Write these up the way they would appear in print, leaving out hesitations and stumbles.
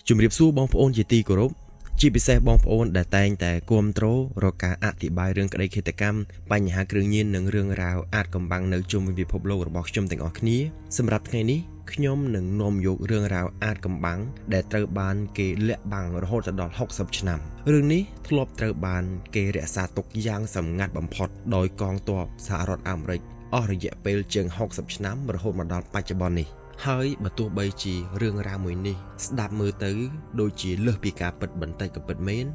ជំរាបសួរបងប្អូនជាទីគោរពជាពិសេសបងប្អូនដែលតែងតែគាំទ្ររកការអធិប្បាយរឿងក្តីឃាតកម្មបញ្ហាគ្រឿងញៀននិងរឿងរ៉ាវអាចកំបាំងនៅជុំវិញពិភពលោករបស់ខ្ញុំទាំងអស់គ្នាសម្រាប់ថ្ងៃនេះខ្ញុំនឹងនាំយករឿងរ៉ាវអាចកំបាំងដែលត្រូវបានគេលាក់បាំងរហូតដល់60ឆ្នាំរឿងនេះធ្លាប់ត្រូវបានគេរក្សាទុកយ៉ាងសម្ងាត់បំផុតដោយកងទ័ពសហរដ្ឋអាមេរិកអស់រយៈពេលជាង60ឆ្នាំរហូតមកដល់បច្ចុប្បន្ននេះហើយបើទោះបីជារឿងរ៉ាវមួយនេះស្ដាប់មើលទៅដូចជាលើសពីការពិតបន្តិចក៏ពិតមែន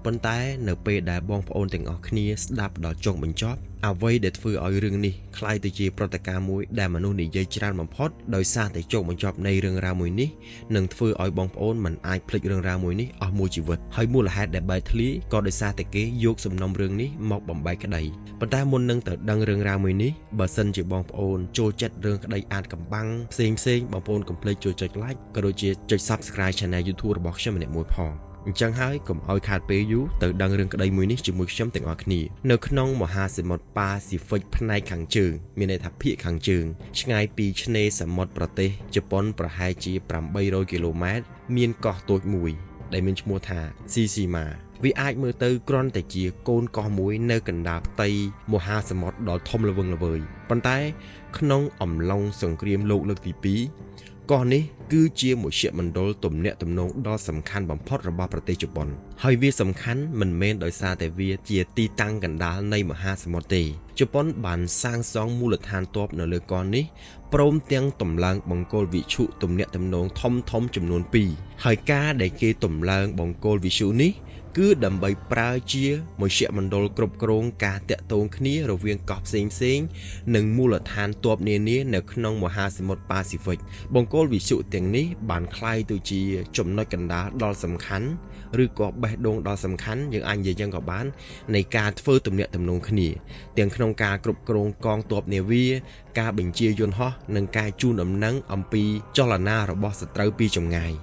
ប៉ុន្តែនៅពេលដែលបងប្អូនទាំងអស់គ្នាស្ដាប់ដល់ចុងបញ្ចប់អ្វីដែលធ្វើឲ្យរឿងនេះคล้ายទៅជាព្រឹត្តិការណ៍មួយដែលមនុស្សនិយាយច្រើនបំផុតដោយសារតែចុងបញ្ចប់នៃរឿងរ៉ាវមួយនេះនឹងធ្វើឲ្យបងប្អូនមិនអាចភ្លេចរឿងរ៉ាវមួយនេះអស់មួយជីវិតហើយមូលហេតុដែលបែកធ្លាយក៏ដោយសារតែគេយកសំណុំរឿងនេះមកបំបែកក្តីប៉ុន្តែមុននឹងទៅដឹងរឿងរ៉ាវមួយនេះបើសិនជាបងប្អូនចូលចិត្តរឿងក្តីអាចកំបាំងផ្សេងបងប្អូនកុំភ្លេចចូលចុច like ក៏ដូចជាចុច subscribe channel YouTube របស់ខ្ញុំម្នាក់មួយផងអញ្ចឹងហើយកុំឲ្យខាតពេលយូរទៅដឹងរឿងក្តីមួយនេះជាមួយខ្ញុំទាំងអស់គ្នានៅក្នុងមហាសមុទ្រប៉ាស៊ីហ្វិកផ្នែកខាងជើងមានន័យថាភាគខាងជើងឆ្ងាយពីឆ្នេរសមុទ្រប្រទេសជប៉ុនប្រហែលជា800គីឡូម៉ែត្រមានកោះតូចមួយដែលមានឈ្មោះថាស៊ីស៊ីម៉ាវាអាចមើលទៅគ្រាន់តែជាកូនកោះមួយនៅកណ្ដាលផ្ទៃមហាសមុទ្រដ៏ធំល្វឹងល្វើយប៉ុន្តែក្នុងអំឡុងសង្គ្រាមលោកលើកទី2កោះនេះគឺជាមជ្ឈមណ្ឌលទំនាក់ទំនងដ៏សំខាន់បំផុតរបស់ប្រទេសជប៉ុនហើយវាសំខាន់មិនមែនដោយសារតែវាជាទីតាំងកណ្ដាលនៃមហាសមុទ្រទេជប៉ុនបានសាងសង់មូលដ្ឋានទ័ពនៅលើកោះនេះព្រមទាំងតម្លើងបង្គោលវិទ្យុទំនាក់ទំនងធំចំនួន2ហើយការដែលគេតម្លើងបង្គោលវិទ្យុនេះគឺដើម្បីប្រើជាមជ្ឈមណ្ឌលគ្រប់គ្រងការតាក់ទងគ្នារវាងកោះផ្សេងនិងមូលដ្ឋានទ័ពនានានៅក្នុងមហាសមុទ្រប៉ាស៊ីហ្វិកបង្គោលវិទ្យុទាំងនេះបានក្លាយទៅជាចំណុចកណ្ដាលដ៏សំខាន់ឬក៏បេះដូងដ៏សំខាន់យើងអាចនិយាយយ៉ាងក៏បាននៃការធ្វើទំនាក់ទំនងគ្នាទាំងក្នុងការគ្រប់គ្រងកងទ័ពនាវាការបញ្ជាយន្តហោះនិងការជូនដំណឹងអំពីចលនារបស់សត្រូវពីចម្ងាយ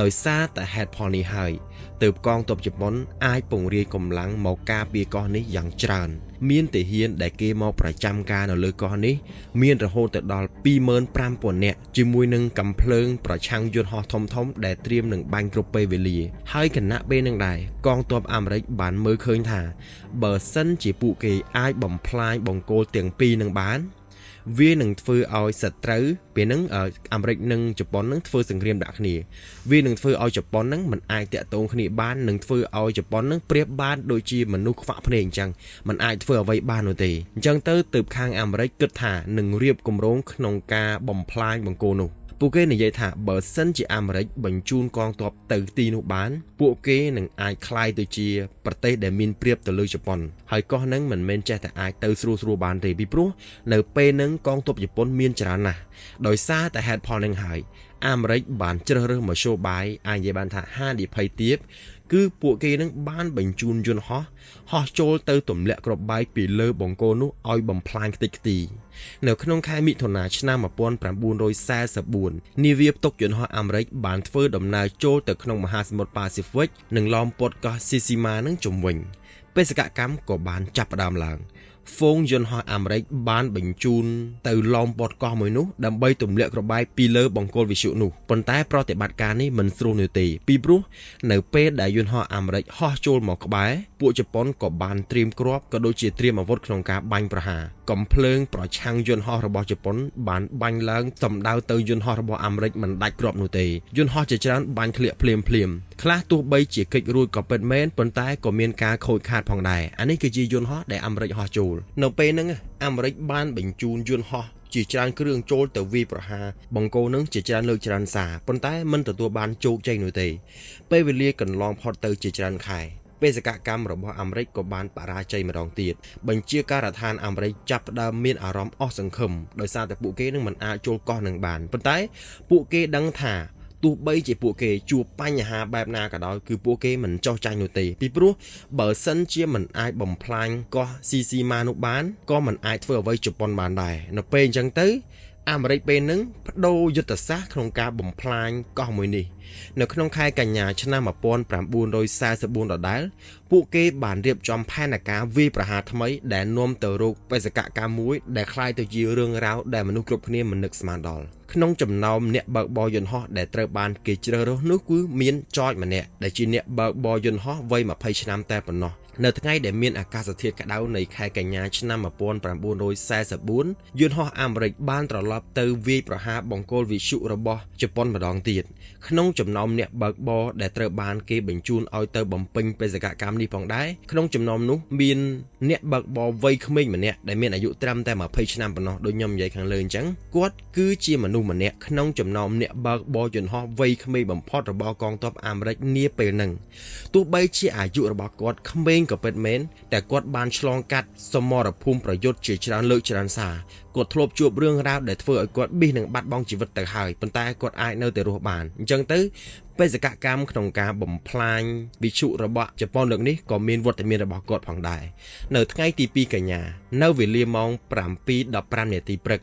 ដោយសារតែហេតុផលនេះហើយទើបកងទ័ពជប៉ុនអាចពង្រាយកម្លាំងមកការពារកោះនេះយ៉ាងច្រើនមានទាហានដែលគេមកប្រចាំការនៅលើកោះនេះមានរហូតទៅដល់ 25,000 នាក់ជាមួយនឹងកាំភ្លើងប្រឆាំងយន្តហោះធំដែលត្រៀមនឹងបាញ់គ្រប់ពេលវេលាហើយគណៈពេលនឹងដែរកងទ័ពអាមេរិកបានមើលឃើញថាបើសិនជាពួកគេអាចបំផ្លាញបង្គោលទាំងពីរនឹងបានវានឹងធ្វើឲ្យសត្រូវពេលហ្នឹងអាមេរិកនិងជប៉ុននឹងធ្វើសង្គ្រាមដាក់គ្នាវានឹងធ្វើឲ្យជប៉ុននឹងមិនអាចតាក់ទងគ្នាបាននឹងធ្វើឲ្យជប៉ុននឹងប្រៀបបានដូចជាមនុស្សខ្វាក់ភ្នែកអញ្ចឹងមិនអាចធ្វើអ្វីបាននោះទេអញ្ចឹងទៅទើបខាងអាមេរិកគិតថានឹងរៀបគម្រោងក្នុងការបំផ្លាញបង្គោលនោះពួកគេនិយាយថាបើសិនជាអាមេរិកបញ្ជូនកងទ័ពទៅទីនោះបានពួកគេនឹងអាចក្លាយទៅជាប្រទេសដែលមានប្រៀបទៅលើជប៉ុនហើយកោះនឹងមិនមែនចេះតែអាចទៅស្រួលបានទេពីព្រោះនៅពេលហ្នឹងកងទ័ពជប៉ុនមានច្រើនណាស់ដោយសារតែហេតុផលនឹងហើយអាមេរិកបានជ្រើសរើសមធ្យោបាយអាចនិយាយបានថាហានិភ័យទាបគឺពួកគេនឹងបានបញ្ជូនយន្តហោះចូលទៅទម្លាក់គ្រាប់បែកពីលើបង្គោលនោះឲ្យបំផ្លាញខ្ទេចខ្ទីនៅក្នុងខែមិថុនាឆ្នាំ1944នាវាផ្ទុកយន្តហោះអាមេរិកបានធ្វើដំណើរចូលទៅក្នុងមហាសមុទ្រប៉ាស៊ីហ្វិកនិងឡោមព័ទ្ធកោះស៊ីស៊ីម៉ានឹងជុំវិញបេសកកម្មក៏បានចាប់ផ្ដើមឡើងហ្វូងយន្តហោះអាមេរិកបានបញ្ជូនទៅឡោមព័ទ្ធកោះមួយនោះដើម្បីទម្លាក់គ្រាប់បែកពីលើបង្គោលវិទ្យុនោះប៉ុន្តែប្រតិបត្តិការនេះមិនស្រួលនោះទេពីព្រោះនៅពេលដែលយន្តហោះអាមេរិកហោះចូលមកក្បែរពួកជប៉ុនក៏បានត្រៀមគ្រាប់ក៏ដូចជាត្រៀមអាវុធក្នុងការបាញ់ប្រហារកំភ្លើងប្រឆាំងយន្តហោះរបស់ជប៉ុនបានបាញ់ឡើងសម្ដៅទៅយន្តហោះរបស់អាមេរិកមិនដាច់គ្រាប់នោះទេយន្តហោះជាច្រើនបាញ់ធ្លាក់ភ្លាមខ្លះទោះបីជាកិច្ចរួចក៏ពិតមែនប៉ុន្តែក៏មានការខូចខាតផងដែរអានេះគឺជាយន្តហោះដែលអាមេរិកហោះចូលនៅពេលហ្នឹងអាមេរិកបានបញ្ជូនយន្តហោះជាច្រើនគ្រឿងចូលទៅវាយប្រហារបង្គោលនឹងជាច្រើនលើកច្រើនសារប៉ុន្តែមិនទទួលបានជោគជ័យនោះទេពេលវេលាកន្លងផុតទៅជាច្រើនខែបេសកកម្មរបស់អាមេរិកក៏បានបរាជ័យម្ដងទៀតបញ្ជាការដ្ឋានអាមេរិកចាប់ផ្ដើមមានអារម្មណ៍អស់សង្ឃឹមដោយសារតែពួកគេនឹងមិនអាចចូលកោះនឹងបានប៉ុន្តែពួកគេដឹងថាទោះបីជាពួកគេជួបបញ្ហាបែបណាក៏ដោយគឺពួកគេមិនចោះចាញ់នោះទេពីព្រោះបើសិនជាមិនអាចបំផ្លាញកោះស៊ីស៊ីម៉ានោះបានក៏មិនអាចធ្វើអ្វីជប៉ុនបានដែរនៅពេលអញ្ចឹងទៅ អាមេរិកពេលហ្នឹងបដូរយុទ្ធសាស្ត្រក្នុងការបំផ្លាញកោះមួយនេះនៅក្នុងខែកញ្ញាឆ្នាំ1944ដដែលពួកគេបានរៀបចំផែនការវាយប្រហារថ្មីដែលនាំទៅរកបេសកកម្មមួយដែលคล้ายទៅជារឿងរ៉ាវដែលមនុស្សគ្រប់គ្នាមិននឹកស្មានដល់ក្នុងចំណោមអ្នកបើកបរយន្តហោះដែលត្រូវបានគេជ្រើសរើសនោះគឺមានចចម្នាក់ដែលជាអ្នកបើកបរយន្តហោះវ័យ20ឆ្នាំតែប៉ុណ្ណោះនៅថ្ងៃដែលមានអាកាសធាតុក្តៅនៃខែកញ្ញាឆ្នាំ1944យន្តហោះអាមេរិកបានត្រឡប់ទៅវាយប្រហារបង្គោលវិទ្យុរបស់ជប៉ុនម្ដងទៀតក្នុងចំណោមអ្នកបើកបរដែលត្រូវបានគេបញ្ជូនឲ្យទៅបំពេញបេសកកម្មនេះផងដែរក្នុងចំណោមនោះមានអ្នកបើកបរវ័យក្មេងម្នាក់ដែលមានអាយុត្រឹមតែ20ឆ្នាំប៉ុណ្ណោះដូចខ្ញុំនិយាយខាងលើអញ្ចឹងគាត់គឺជាមនុស្សម្នាក់ក្នុងចំណោមអ្នកបើកបរយន្តហោះវ័យក្មេងបំផុតរបស់កងទ័ពអាមេរិកនាពេលហ្នឹងទោះបីជាអាយុរបស់គាត់ក្មេងក៏ពិតមែនតែគាត់បានឆ្លងកាត់សមរភូមិប្រយុទ្ធជាច្រើនលើកច្រើនសារគាត់ធ្លាប់ជួបរឿងរ៉ាវដែលធ្វើឲ្យគាត់បៀសនឹងបាត់បង់ជីវិតទៅហើយប៉ុន្តែគាត់អាចនៅតែរស់បានអញ្ចឹងទៅបេសកកម្មក្នុងការបំផ្លាញវិទ្យុរបស់ជប៉ុនលើកនេះក៏មានវត្តមានរបស់គាត់ផងដែរនៅថ្ងៃទី2កញ្ញានៅវេលាម៉ោង 7:15 នាទីព្រឹក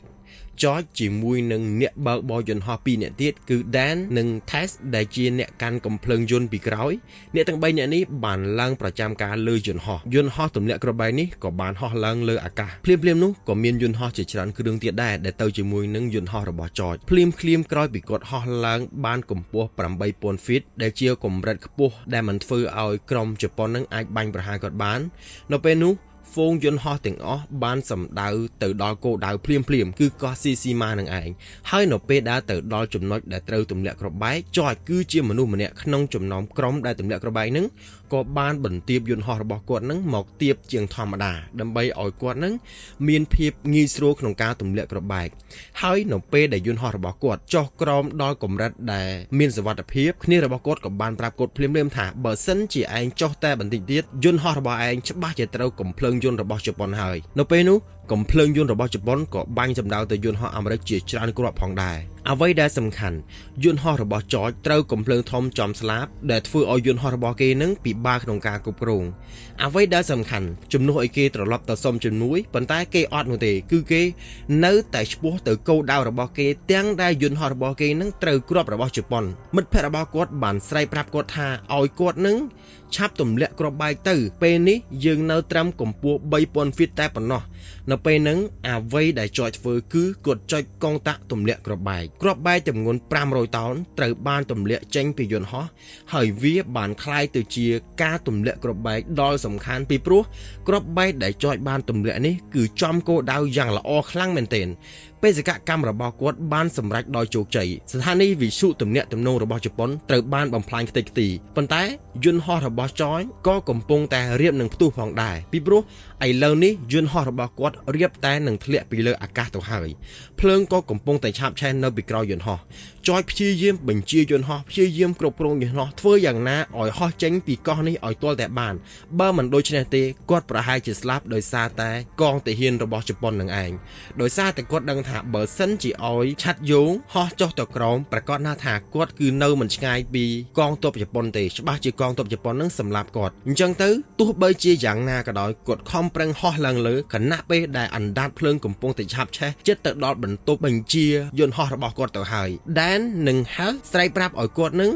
ចចជាមួយនឹងអ្នកបើកបរយន្តហោះ2នាក់ទៀតគឺ Dan និង Tess ដែលជាអ្នកកាន់កំភ្លើងយន្តពីក្រោយអ្នកទាំង3នាក់នេះបានឡើងប្រចាំការលើយន្តហោះទម្លាក់គ្រាប់បែកនេះក៏បានហោះឡើងលើអាកាសភ្លាមៗនោះក៏មានយន្តហោះជាច្រើនគ្រឿងទៀតដែរដែលទៅជាមួយនឹងយន្តហោះរបស់ចចភ្លាមក្រោយពីគាត់ហោះឡើងបានកម្ពស់ 8000 feet ដែលជាកម្រិតខ្ពស់ដែលមិនធ្វើឲ្យក្រុមជប៉ុននឹងអាចបាញ់ប្រហារគាត់បាននៅពេលនោះហ្វូងយន្តហោះទាំងអស់បានសម្ដៅទៅដល់គោលដៅភ្លាមគឺកោះស៊ីស៊ីម៉ានឹងឯងហើយនៅពេលដែលទៅដល់ចំណុចដែលត្រូវទម្លាក់គ្រាប់បែកចចគឺជាមនុស្សម្នាក់ក្នុងចំណោមក្រុមដែលទម្លាក់គ្រាប់បែកហ្នឹងក៏បានបន្ទាបយន្តហោះរបស់គាត់ហ្នឹងមកទាបជាងធម្មតាដើម្បីឲ្យគាត់ហ្នឹងមានភាពងាយស្រួលក្នុងការទម្លាក់គ្រាប់បែកហើយនៅពេលដែលយន្តហោះរបស់គាត់ចុះក្រោមដល់កម្រិតដែលមានសុវត្ថិភាពគ្នារបស់គាត់ក៏បានប្រាប់គាត់ភ្លាមថាបើសិនជាឯងចុះតែបន្តិចទៀតយន្តហោះរបស់ឯងច្បាស់ជាត្រូវកំភ្លើងយន្តរបស់ជប៉ុនហើយនៅពេលនោះកំភ្លើងយន្តរបស់ជប៉ុនក៏បាញ់សម្ដៅទៅយន្តហោះអាមេរិកជាច្រើនគ្រាប់ផងដែរអ្វីដែលសំខាន់យន្តហោះរបស់ចចត្រូវកំភ្លើងធំចំស្លាបដែលធ្វើឲ្យយន្តហោះរបស់គេនឹងពិបាកក្នុងការគ្រប់គ្រងអ្វីដែលសំខាន់ជំនួសឲ្យគេត្រឡប់ទៅសុំជំនួយប៉ុន្តែគេអត់នោះទេគឺគេនៅតែឆ្ពោះទៅគោលដៅរបស់គេទាំងដែលយន្តហោះរបស់គេនឹងត្រូវគ្រាប់របស់ជប៉ុនមិត្តភ័ក្តិរបស់គាត់បានស្រែកប្រាប់គាត់ថាឲ្យគាត់នឹងឆាប់ទម្លាក់គ្រាប់បែកទៅពេលនេះយើងនៅត្រឹមកម្ពស់ 3000 feet តែប៉ុណ្ណោះនៅពេលហ្នឹងអ្វីដែលចចធ្វើគឺគាត់ចុចកងតាក់ទម្លាក់គ្រាប់បែកចំនួន500តោនត្រូវបានទម្លាក់ចេញពីយន្តហោះហើយវាបានคล้ายទៅជាការទម្លាក់គ្រាប់បែកដល់សំខាន់ពីព្រោះគ្រាប់បែកដែលចចបានទម្លាក់នេះគឺចំគោលដៅយ៉ាងល្អខ្លាំងមែនទែនបេសកកម្មរបស់គាត់បានសម្រេចដោយជោគជ័យស្ថានីយវិទ្យុទំនាក់ទំនងរបស់ជប៉ុនត្រូវបានបំផ្លាញខ្ទេចខ្ទីប៉ុន្តែយន្តហោះរបស់ចចក៏កំពុងតែរៀបនឹងផ្ទុះផងដែរពីព្រោះឥឡូវនេះយន្តហោះរបស់គាត់រៀបតែនឹងធ្លាក់ពីលើអាកាសទៅហើយភ្លើងក៏កំពុងតែឆាបឆេះនៅពីក្រោយយន្តហោះចចព្យាយាមបញ្ជាយន្តហោះព្យាយាមគ្រប់គ្រងយន្តហោះធ្វើយ៉ាងណាឲ្យហោះចេញពីកោះនេះឲ្យទាល់តែបានបើមិនដូច្នេះទេគាត់ប្រហែលជាស្លាប់ដោយសារតែកងទាហានរបស់ជប៉ុននឹងឯងដោយសារតែគាត់ដឹងថាបើសិនជាឲ្យឆាត់យោងហោះចុះទៅក្រោមប្រកាសណាថាគាត់គឺនៅមិនឆ្ងាយពីកងទ័ពជប៉ុនទេច្បាស់ជាកងទ័ពជប៉ុននឹងសម្លាប់គាត់អញ្ចឹងទៅទោះបីជាយ៉ាងណាក៏ដោយគាត់ខំប្រឹងហោះឡើងលើខណៈពេលដែលអណ្ដាតភ្លើងកំពុងតែឆាបឆេះចិត្តទៅដល់បន្ទប់បញ្ជាយន្តហោះរបស់គាត់ទៅហើយDan និង Hal ស្រែកប្រាប់ឲ្យគាត់នឹង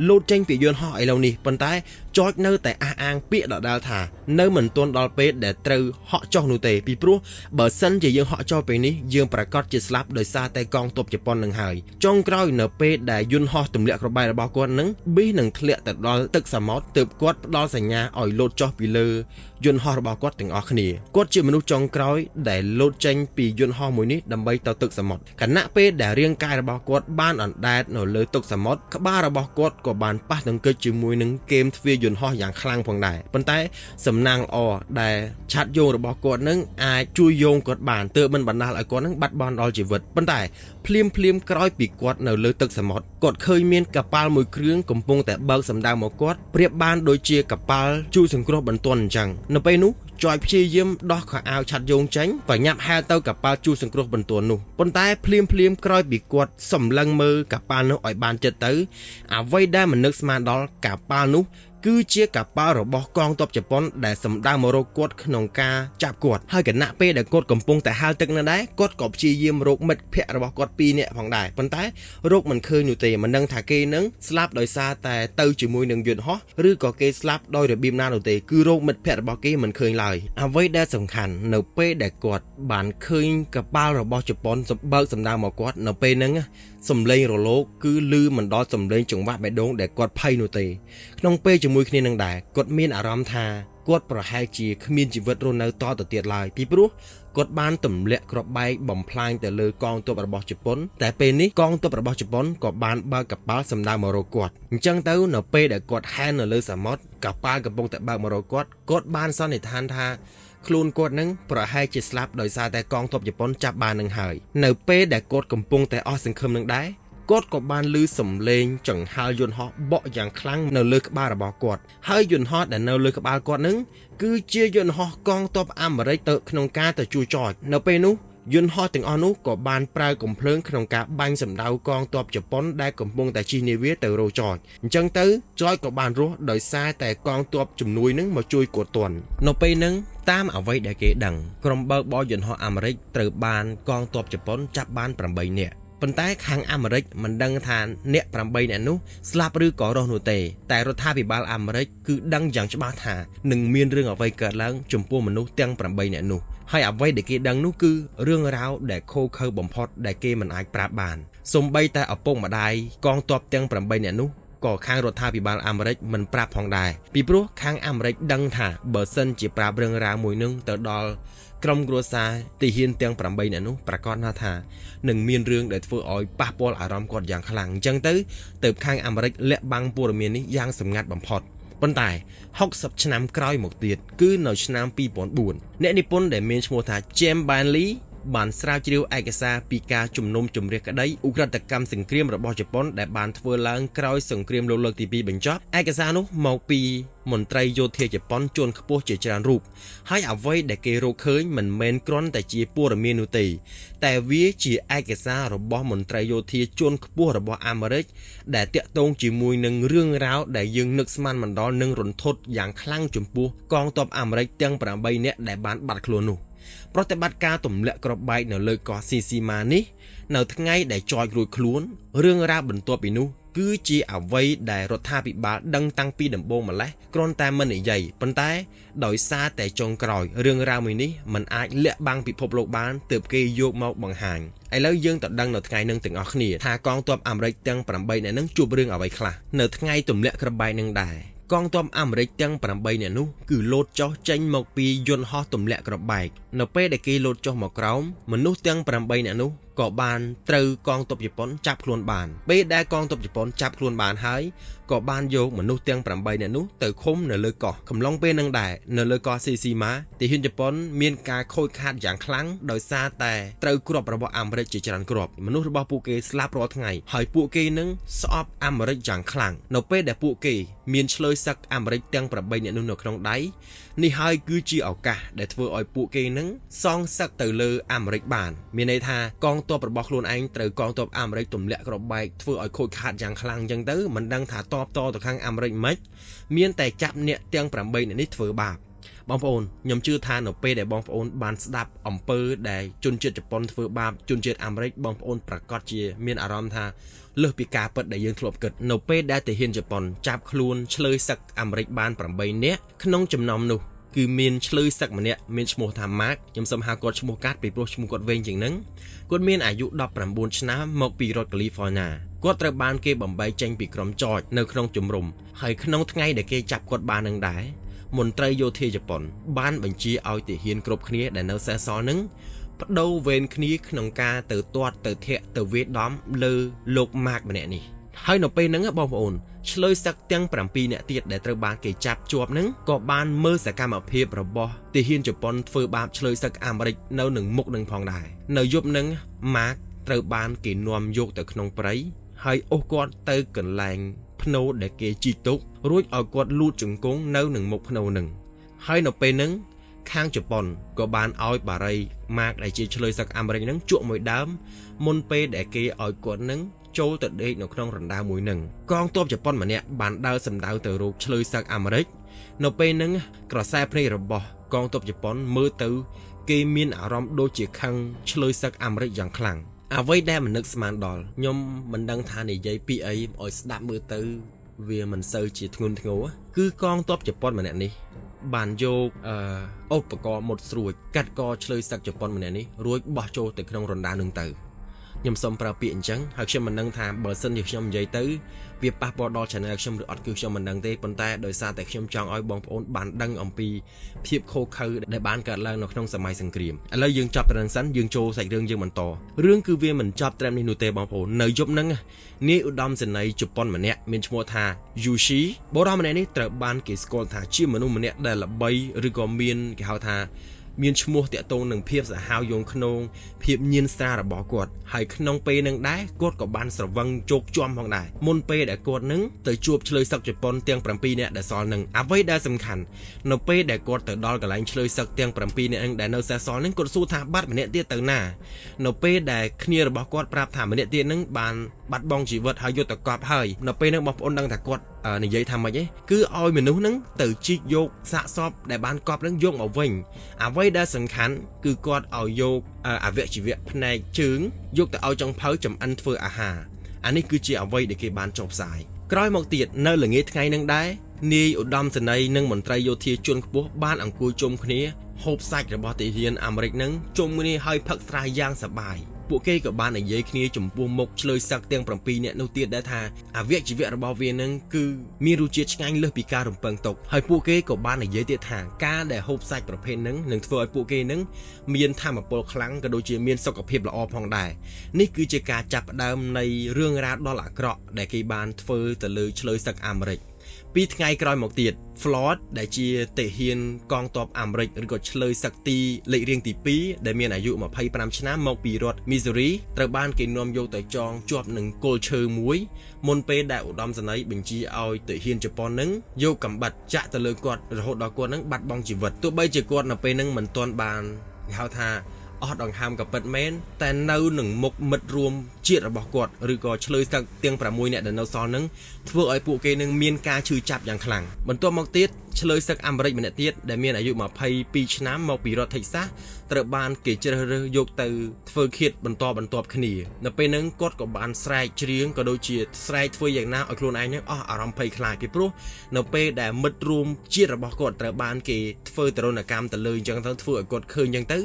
លោតចេញពីយន្តហោះឥឡូវនេះប៉ុន្តែចចនៅតែអះអាងពាក្យដដែលថានៅមិនទាន់ដល់ពេលដែលត្រូវហក់ចុះនោះទេពីព្រោះបើសិនជាយើងហក់ចុះពេលនេះយើងប្រកាសជាស្លាប់ដោយសារតែកងទ័ពជប៉ុននឹងហើយចុងក្រោយនៅពេលដែលយន្តហោះទម្លាក់គ្រាប់បែករបស់គាត់នឹងប៊ីនឹងធ្លាក់ទៅដល់ទឹកសមុទ្រទើបគាត់ផ្ដល់សញ្ញាឲ្យលោតចុះពីលើយន្តហោះរបស់គាត់ទាំងអស់គ្នាគាត់ជាមនុស្សចុងក្រោយដែលលោតចេញពីយន្តហោះមួយនេះដើម្បីទៅទឹកសមុទ្រខណៈពេលដែលរាងកាយរបស់គាត់បានអណ្ដែតនៅលើទឹកសមុទ្រក្បាលរបស់គាត់ក៏បានប៉ះទង្គិចជាមួយនឹងគែមទ្វារយន្តហោះយ៉ាងខ្លាំងផងដែរប៉ុន្តែសំណាងល្អដែលឆាត់យោងរបស់គាត់នឹងអាចជួយយោងគាត់បានទើបមិនបណ្ដាលឲ្យគាត់នឹងបាត់បង់ដល់ជីវិតប៉ុន្តែភ្លាមក្រោយពីគាត់នៅលើទឹកសមុទ្រគាត់ឃើញមានកប៉ាល់មួយគ្រឿងកំពុងតែបើកសម្ដៅមកគាត់ប្រៀបបានដូចជាកប៉ាល់ជួយសង្គ្រោះបន្ទាន់អញ្ចឹងនៅពេលនោះចយព្យាយាមដោះខោអាវឆាត់យោងចេញបញ្ញាប់ហែលទៅកប៉ាល់ជួយសង្គ្រោះបន្ទាន់នោះប៉ុន្តែភ្លាមក្រោយពីគាត់សម្លឹងមើលកប៉ាល់នោះឲ្យបានចិត្តទៅអ្វីដែលមិននឹកស្មានដល់កប៉ាល់នោះ គឺជាកប៉ាល់របស់កងទ័ពជប៉ុនដែលសម្ដៅមករកគាត់ក្នុងការចាប់គាត់ហើយគណៈពេលដែលគាត់កំពុងតែហាលទឹកនៅដែរគាត់ក៏ព្យាយាមរកមិត្តភក្តិរបស់គាត់2នាក់ផងដែរប៉ុន្តែរកមិនឃើញនោះទេមិនដឹងថាគេនឹងស្លាប់ដោយសារតែទៅជាមួយនឹងយន្តហោះឬក៏គេស្លាប់ដោយរបៀបណានោះទេគឺរកមិត្តភក្តិរបស់គេមិនឃើញឡើយអ្វីដែលសំខាន់នៅពេលដែលគាត់បានឃើញកប៉ាល់របស់ជប៉ុនបើកសម្ដៅមកគាត់នៅពេលហ្នឹងសំឡេងរលកគឺឮមិនដល់សំឡេងចង្វាក់បេះដូងដែលគាត់ភ័យនោះទេក្នុងពេលជាមួយគ្នានឹងដែរគាត់មានអារម្មណ៍ថាគាត់ប្រហែលជាគ្មានជីវិតរស់នៅតទៅទៀតឡើយពីព្រោះគាត់បានទម្លាក់គ្រាប់បែកបំផ្លាញទៅលើកងទ័ពរបស់ជប៉ុនតែពេលនេះកងទ័ពរបស់ជប៉ុនក៏បានបើកកប៉ាល់សម្ដៅមករកគាត់អញ្ចឹងទៅនៅពេលដែលគាត់ហែននៅលើសមុទ្រកប៉ាល់កំពុងតែបើកមករកគាត់បានសន្និដ្ឋានថាខ្លួនគាត់នឹងប្រហែលជាស្លាប់ដោយសារតែកងទ័ពជប៉ុនចាប់បាននឹងហើយនៅពេលដែលគាត់កំពុងតែអស់សង្ឃឹមនឹងដែរគាត់ក៏បានឮសំឡេងចង្ហាល់យន្តហោះបក់យ៉ាងខ្លាំងនៅលើក្បាលរបស់គាត់ហើយយន្តហោះដែលនៅលើក្បាលគាត់នឹងគឺជាយន្តហោះកងទ័ពអាមេរិកទៅក្នុងការទៅជួយចតនៅពេលនោះយន្តហោះទាំងអស់នោះក៏បានប្រើកំភ្លើងក្នុងការបាញ់សម្ដៅកងទ័ពជប៉ុនដែលកំពុងតែជិះនាវាទៅរោចតអញ្ចឹងទៅចតក៏បានរស់ដោយសារតែកងទ័ពជំនួយនឹងមកជួយគាត់ទាន់នៅពេលហ្នឹងតាមអ្វីដែលគេដឹងក្រុមបើកបរយន្តហោះអាមេរិកត្រូវបានកងទ័ពជប៉ុនចាប់បាន8នាក់ប៉ុន្តែខាងអាមេរិកមិនដឹងថាអ្នក8នាក់នោះស្លាប់ឬក៏រស់នោះទេតែរដ្ឋាភិបាលអាមេរិកគឺដឹងយ៉ាងច្បាស់ថានឹងមានរឿងអ្វីកើតឡើងចំពោះមនុស្សទាំង8នាក់នោះហើយអ្វីដែលគេដឹងនោះគឺរឿងរ៉ាវដែលឃោរឃៅបំផុតដែលគេមិនអាចប្រាប់បានសូម្បីតែឪពុកម្ដាយកងទ័ពទាំង8នាក់នោះក៏ខាងរដ្ឋាភិបាលអាមេរិកមិនប្រាប់ផងដែរពីព្រោះខាងអាមេរិកដឹងថាបើសិនជាប្រាប់រឿងរ៉ាវមួយនឹងទៅដល់ក្រុមគ្រួសារទាហានទាំង8នាក់នោះប្រកាសថានឹងមានរឿងដែលធ្វើឲ្យប៉ះពាល់អារម្មណ៍គាត់យ៉ាងខ្លាំងអញ្ចឹងទៅខាងអាមេរិកលាក់បាំងព័ត៌មាននេះយ៉ាងសម្ងាត់បំផុតប៉ុន្តែ60ឆ្នាំក្រោយមកទៀតគឺនៅឆ្នាំ2004អ្នកនិពន្ធដែលមានឈ្មោះថា James Bradley បានស្រាវជ្រាវឯកសារពីការជំនុំជម្រះក្តីឧក្រិដ្ឋកម្មសង្គ្រាមរបស់ជប៉ុនដែលបានធ្វើឡើងក្រោយសង្គ្រាមលោកលើកទី2បញ្ចប់ឯកសារនោះមកពីមន្ត្រីយោធាជប៉ុនជាន់ខ្ពស់ជាច្រើនរូបហើយអ្វីដែលគេរកឃើញមិនមែនគ្រាន់តែជាព័ត៌មាននោះទេតែវាជាឯកសាររបស់មន្ត្រីយោធាជាន់ខ្ពស់របស់អាមេរិកដែលតាក់ទងជាមួយនឹងរឿងរ៉ាវដែលយើងនឹកស្មានមិនដល់នឹងរន្ធត់យ៉ាងខ្លាំងចំពោះកងទ័ពអាមេរិកទាំង8នាក់ដែលបានបាត់ខ្លួននោះប្រតិបត្តិការទម្លាក់គ្រាប់បែកនៅលើកោះស៊ីស៊ីម៉ានេះនៅថ្ងៃដែលចចរួចខ្លួនរឿងរ៉ាវបន្ទាប់ពីនោះគឺជាអ្វីដែលរដ្ឋាភិបាលដឹងតាំងពីដំបូងម្លេះគ្រាន់តែមិននិយាយប៉ុន្តែដោយសារតែចុងក្រោយរឿងរ៉ាវមួយនេះมันអាចលាក់បាំងពិភពលោកបានទើបគេយកមកបង្ហាញឥឡូវយើងទៅដឹងនៅថ្ងៃនឹងទាំងអស់គ្នាថាកងទ័ពអាមេរិកទាំង8នាក់នឹងជួបរឿងអ្វីខ្លះនៅថ្ងៃទម្លាក់គ្រាប់បែកនឹងដែរកងទ័ពអាមេរិកទាំង8នាក់នោះគឺលោតចុះចេញមកពីយន្តហោះទម្លាក់គ្រាប់បែកនៅពេលដែលគេលោតចុះមកក្រោមមនុស្សទាំង8នាក់នោះក៏បានត្រូវកងទ័ពជប៉ុនចាប់ខ្លួនបានពេលដែលកងទ័ពជប៉ុនចាប់ខ្លួនបានហើយក៏បានយកមនុស្សទាំង8នាក់នោះទៅឃុំនៅលើកោះកំឡុងពេលនឹងដែរនៅលើកោះស៊ីស៊ីម៉ាទាហានជប៉ុនមានការខូចខាតយ៉ាងខ្លាំងដោយសារតែត្រូវគ្រាប់របស់អាមេរិកជាច្រើនគ្រាប់មនុស្សរបស់ពួកគេស្លាប់រាល់ថ្ងៃហើយពួកគេនឹងស្អប់អាមេរិកយ៉ាងខ្លាំងនៅពេលដែលពួកគេមានឆ្លើយសឹកអាមេរិកទាំង8នាក់នោះនៅក្នុងដៃនេះហើយគឺជាឱកាសដែលធ្វើឲ្យពួកគេនឹងសងសឹកទៅលើអាមេរិកបានមានន័យថាកងទ័ពរបស់ខ្លួនឯងត្រូវកងទ័ពអាមេរិកទម្លាក់គ្រាប់បែកធ្វើឲ្យខូចខាតយ៉ាងខ្លាំងអញ្ចឹងទៅមិនដឹងថាតបតទៅខាងអាមេរិកមិនមានតែចាប់អ្នកទាំង8នាក់នេះធ្វើបាបបងប្អូនខ្ញុំជឿថានៅពេលដែលបងប្អូនបានស្ដាប់អំពើដែលជនជាតិជប៉ុនធ្វើបាបជនជាតិអាមេរិកបងប្អូនប្រកាសជាមានអារម្មណ៍ថាលើសពីការពិតដែលយើងធ្លាប់គិតនៅពេលដែលទាហានជប៉ុនចាប់ខ្លួនឆ្លើយសឹកអាមេរិកបាន8នាក់ក្នុងចំណោមនោះគឺមានឆ្លើយសឹកម្នាក់មានឈ្មោះថា Mark ខ្ញុំសូមហៅគាត់ឈ្មោះកាត់ពីព្រោះឈ្មោះគាត់វែងជាងហ្នឹងគាត់មានអាយុ19ឆ្នាំមកពីរដ្ឋ California គាត់ត្រូវបានគេបំបីចេញពីក្រុមចតនៅក្នុងជំរំហើយក្នុងថ្ងៃដែលគេចាប់គាត់បាននឹងដែរមន្ត្រីយោធាជប៉ុនបានបញ្ជាឲ្យទាហានគ្រប់គ្នាដែលនៅសេសសល់នឹងបដូរវេនគ្នាក្នុងការទៅទាត់ទៅធាក់ទៅវាយដំលើលោក Mark ម្នាក់នេះហើយនៅពេលហ្នឹងបងប្អូនឆ្លើយសឹកទាំង7នាក់ទៀតដែលត្រូវបានគេចាប់ជាប់ហ្នឹងក៏បានមើលសកម្មភាពរបស់ទាហានជប៉ុនធ្វើបាបឆ្លើយសឹកអាមេរិកនៅនឹងមុខនឹងផងដែរនៅយប់ហ្នឹង Mark ត្រូវបានគេនាំយកទៅក្នុងព្រៃហើយអូសគាត់ទៅកន្លែងភ្នូដែលគេជីកទុករួចឲ្យគាត់លូតជង្គង់នៅនឹងមុខភ្នូហ្នឹងហើយនៅពេលហ្នឹងខាងជប៉ុនក៏បានឲ្យបារី Mark ដែលជាឆ្លើយសឹកអាមេរិកហ្នឹងជក់មួយដើមមុនពេលដែលគេឲ្យគាត់ហ្នឹង ចូលទៅដេកនៅក្នុងរណ្ដៅមួយនឹងកងទ័ពជប៉ុនម្នាក់បានដើរសម្ដៅទៅរកឆ្លើយសឹកអាមេរិកនៅពេលហ្នឹងក្រសែភ្នែករបស់កងទ័ពជប៉ុនមើលទៅគេមានអារម្មណ៍ដូចជាខឹងឆ្លើយសឹកអាមេរិកយ៉ាងខ្លាំងអ្វីដែលមិននឹកស្មានដល់ខ្ញុំមិនដឹងថានិយាយពីអីឲ្យស្ដាប់មើលទៅវាមិនសូវជាធ្ងន់ធ្ងរគឺកងទ័ពជប៉ុនម្នាក់នេះបានយកឧបករណ៍មុតស្រួចកាត់កឆ្លើយសឹកជប៉ុនម្នាក់នេះរួចបោះចូលទៅក្នុងរណ្ដៅនឹងទៅខ្ញុំសូមប្រើពាក្យអញ្ចឹងហើយខ្ញុំមិនដឹងថាបើសិនជាខ្ញុំនិយាយទៅវាប៉ះពាល់ដល់ channel ខ្ញុំឬអត់គឺខ្ញុំមិនដឹងទេប៉ុន្តែដោយសារតែខ្ញុំចង់ឲ្យបងប្អូនបានដឹងអំពីភាពខុសខើដែលបានកើតឡើងនៅក្នុងសម័យសង្គ្រាមឥឡូវយើងចាប់ត្រឹមសិនយើងចូលសាច់រឿងយើងបន្តរឿងគឺវាមិនចប់ត្រឹមនេះនោះទេបងប្អូននៅយប់ហ្នឹងនាយឧត្តមសេនីយ៍ជប៉ុនម្នាក់មានឈ្មោះថាយូស៊ីបុរសម្នាក់នេះត្រូវបានគេស្គាល់ថាជាមនុស្សម្នាក់ដែលល្បីឬក៏មានគេហៅថាមានឈ្មោះតាក់ទងនឹងភាពសាហាវយងខ្នងភាពញៀនស្រាលរបស់គាត់ហើយក្នុងពេលនឹងដែរគាត់ក៏បានស្រវឹងជោគជាំផងដែរមុនពេលដែលគាត់នឹងទៅជួបឆ្លើយសឹកជប៉ុនទាំង7នាក់ដែលសល់នឹងអ្វីដែលសំខាន់នៅពេលដែលគាត់ទៅដល់កន្លែងឆ្លើយសឹកទាំង7នាក់ដែលនៅសេសសល់នឹងគាត់សួរថាបាត់ម្នាក់ទៀតទៅណានៅពេលដែលគ្នារបស់គាត់ប្រាប់ថាម្នាក់ទៀតនឹងបានបាត់បង់ជីវិតហើយយកទៅកប់ហើយនៅពេលហ្នឹងបងប្អូនដឹងថាគាត់និយាយថាម៉េចទេគឺឲ្យមនុស្សហ្នឹងទៅជីកយកសាកសពដែលបានកប់ហ្នឹងយកមកវិញអ្វីដែលសំខាន់គឺគាត់ឲ្យយកអវយវៈផ្នែកជើងយកទៅឲ្យចុងភៅចំអិនធ្វើអាហារអានេះគឺជាអ្វីដែលគេបានចុះផ្សាយក្រោយមកទៀតនៅល្ងាចថ្ងៃហ្នឹងដែរនាយឧត្តមសេនីយ៍និងមន្ត្រីយោធាជាន់ខ្ពស់បានអង្គុយជុំគ្នាហូបសាច់របស់ទាហានអាមេរិកហ្នឹងជុំគ្នាហើយផឹកស្រាយ៉ាងសប្បាយពួកគេក៏បាននិយាយគ្នាចំពោះមុខឆ្លើយសឹកទាំង7នាក់នោះទៀតដែរថាអវយវៈរបស់វានឹងគឺមានរសជាតិឆ្ងាញ់លើសពីការរំពឹងទុកហើយពួកគេក៏បាននិយាយទៀតថាការដែលហូបសាច់ប្រភេទហ្នឹងនឹងធ្វើឲ្យពួកគេនឹងមានថាមពលខ្លាំងក៏ដូចជាមានសុខភាពល្អផងដែរនេះគឺជាការចាប់ផ្ដើមនៃរឿងរ៉ាវដ៏អាក្រក់ដែលគេបានធ្វើទៅលើឆ្លើយសឹកអាមេរិកពីថ្ងៃក្រោយមកទៀត Floyd ដែលជាទាហានកងទ័ពអាមេរិកឬក៏ឆ្លើយសឹកទីលេខរៀងទី2ដែលមានអាយុ25ឆ្នាំមកពីរដ្ឋ Missouri ត្រូវបានគេនាំយកទៅចងជាប់នឹងគល់ឈើមួយមុនពេលដែលឧត្តមសេនីយ៍បញ្ជាឲ្យទាហានជប៉ុននឹងយកកាំបិតចាក់ទៅលើគាត់រហូតដល់គាត់នឹងបាត់បង់ជីវិតទោះបីជាគាត់នៅពេលនឹងមិនទាន់បានគេហៅថាអស់ដង្ហើមក៏ពិតមែនតែនៅនឹងមុខមិត្តរួមជាតិរបស់គាត់ឬក៏ឆ្លើយសឹកទាំង6នាក់ដែលនៅសល់នឹងធ្វើឲ្យពួកគេនឹងមានការឈឺចាប់យ៉ាងខ្លាំងបន្ទាប់មកទៀតឆ្លើយសឹកអាមេរិកម្នាក់ទៀតដែលមានអាយុ22ឆ្នាំមកពីរដ្ឋ Texas ត្រូវបានគេជ្រើសរើសយកទៅធ្វើឃាតបន្តគ្នានៅពេលហ្នឹងគាត់ក៏បានស្រែកច្រៀងក៏ដូចជាស្រែកធ្វើយ៉ាងណាឲ្យខ្លួនឯងនឹងអស់អារម្មណ៍ភ័យខ្លាចពីព្រោះនៅពេលដែលមិត្តរួមជាតិរបស់គាត់ត្រូវបានគេធ្វើទរណកម្មទៅលើអញ្ចឹងទៅធ្វើឲ្យគាត់ឃើញអញ្ចឹងទៅ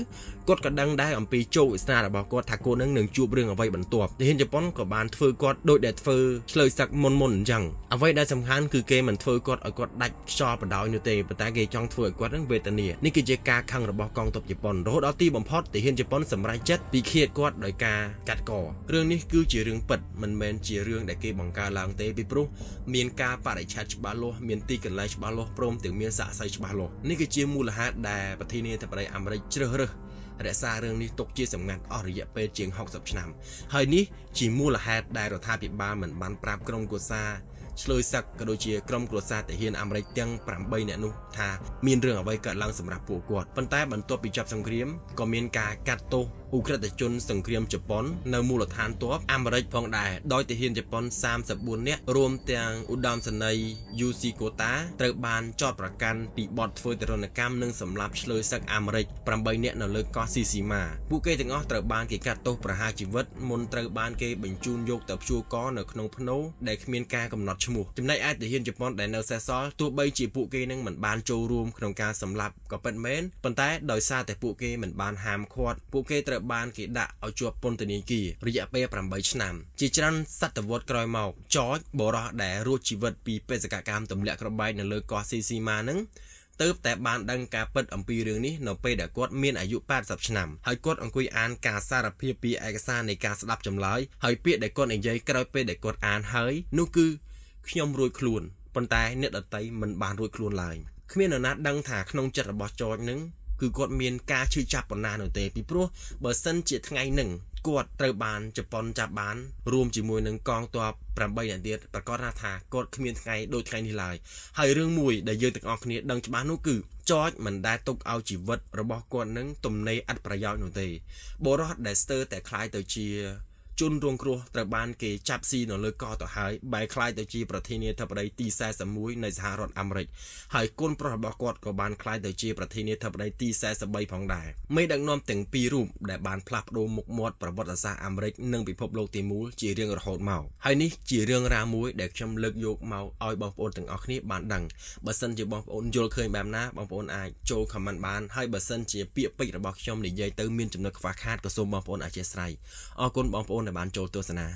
គាត់ក៏ដឹងដែរអំពីជោគវាសនារបស់គាត់ថាគាត់នឹងជួបរឿងអ្វីបន្ទាប់ទាហានជប៉ុនក៏បានធ្វើគាត់ដូចដែលធ្វើឆ្លើយសឹកមុនអញ្ចឹងអ្វីដែលសំខាន់គឺគេមិនធ្វើគាត់ឲ្យគាត់ដាច់ខ្យល់បដោយនោះទេប៉ុន្តែគេចង់ធ្វើឲ្យគាត់នឹងវេទនានេះគឺជាការខឹងរបស់កងទ័ពជប៉ុនរហូតដល់ទីបំផុតទាហានជប៉ុនសម្រេចចិត្តពិឃាតគាត់ដោយការកាត់ករឿងនេះគឺជារឿងពិតមិនមែនជារឿងដែលគេបង្កើតឡើងទេពីព្រោះមានការបរិច្ឆេទច្បាស់លាស់មានទីកន្លែងច្បាស់លាស់ព្រមទាំងមានសាក្សីច្បាស់លាស់នេះគឺជាមូលហេតុដែលប្រធានាធិបតីអាមេរិកជ្រើសរើសរក្សារឿងនេះទុកជាសម្ងាត់អស់រយៈពេលជាង60ឆ្នាំហើយនេះជាមូលហេតុដែលរដ្ឋាភិបាលមិនបានប្រាប់ក្រុមគូសាឆ្លើយសឹកក៏ដូចជាក្រុមគ្រួសារទាហានអាមេរិកទាំង8នាក់នោះថាមានរឿងអ្វីកើតឡើងសម្រាប់ពួកគាត់ប៉ុន្តែបន្ទាប់ពីចប់សង្គ្រាមក៏មានការកាត់ទោសអ៊ុក្រិតជនសង្គ្រាមជប៉ុននៅមូលដ្ឋានទ័ពអាមេរិកផងដែរដោយទាហានជប៉ុន34នាក់រួមទាំងឧត្តមសេនីយ៍យូស៊ីកូតាត្រូវបានចោទប្រកាន់ពីបទធ្វើទរណកម្មនិងសម្លាប់ឆ្លើយសឹកអាមេរិក8នាក់នៅលើកោះស៊ីស៊ីម៉ាពួកគេទាំងអស់ត្រូវបានគេកាត់ទោសប្រហារជីវិតមុនត្រូវបានគេបញ្ជូនយកទៅព្យួរកនៅក្នុងភ្នូដែលគ្មានការកំណត់ឈ្មោះចំណែកឯទាហានជប៉ុនដែលនៅសេសសល់ទោះបីជាពួកគេនឹងមិនបានចូលរួមក្នុងការសម្លាប់ក៏ពិតមែនប៉ុន្តែដោយសារតែពួកគេមិនបានហាមឃាត់ពួកគេត្រូវបានគេដាក់ឲ្យជាប់ពន្ធនាគាររយៈពេល8ឆ្នាំជាច្រើនសតវត្សក្រោយមកចចបរោះដែលរស់ជីវិតពីបេសកកម្មទម្លាក់ក្របែកនៅលើកោះស៊ីស៊ីម៉ានឹងទើបតែបានដឹងការពិតអំពីរឿងនេះនៅពេលដែលគាត់មានអាយុ80ឆ្នាំហើយគាត់អង្គុយអានការសារភាពពីឯកសារនៃការស្ដាប់ចម្លើយហើយពាក្យដែលគាត់និយាយក្រោយពេលដែលគាត់អានហើយនោះគឺខ្ញុំរួចខ្លួនប៉ុន្តែអ្នកដតីមិនបានរួចខ្លួនឡើយគ្មាននរណាដឹងថាក្នុងចិត្តរបស់ចចនឹងគឺគាត់មានការឈឺចាប់ប៉ុណ្ណានោះទេពីព្រោះបើសិនជាថ្ងៃនឹងគាត់ត្រូវបានជប៉ុនចាប់បានរួមជាមួយនឹងកងទ័ព8នាក់ទៀតប្រកាសថាគាត់គ្មានថ្ងៃដូចថ្ងៃនេះឡើយហើយរឿងមួយដែលយើងទាំងអស់គ្នាដឹងច្បាស់នោះគឺចចមិនដែលទុកឲ្យជីវិតរបស់គាត់នឹងទំនេរឥតប្រយោជន៍នោះទេបុរសដែលស្ទើរតែคล้ายទៅជា ជនរងគ្រោះត្រូវបានគេចាប់ស៊ីនៅលើកោទៅហើយបែរក្លាយទៅជាប្រធានាធិបតីទី41នៃសហរដ្ឋអាមេរិកហើយកូនប្រុសរបស់គាត់ក៏បានក្លាយទៅជាប្រធានាធិបតីទី43ផងដែរមេដឹកនាំទាំងពីររូបដែលបានផ្លាស់ប្ដូរមុខមាត់ប្រវត្តិសាស្ត្រអាមេរិកនិងពិភពលោកទីមូលជារៀងរហូតមកហើយនេះជារឿងរ៉ាវមួយដែលខ្ញុំលើកយកមកឲ្យបងប្អូនទាំងអស់គ្នាបានដឹងបើសិនជាបងប្អូនយល់ឃើញបែបណាបងប្អូនអាចចូល comment បានហើយបើសិនជាពាក្យពេចន៍របស់ខ្ញុំនិយាយទៅមានចំណុចខ្វះខាតក៏សូមបងប្អូនអធិស្ឋានអរគុណបងប្អូនដែលបានចូលទស្សនា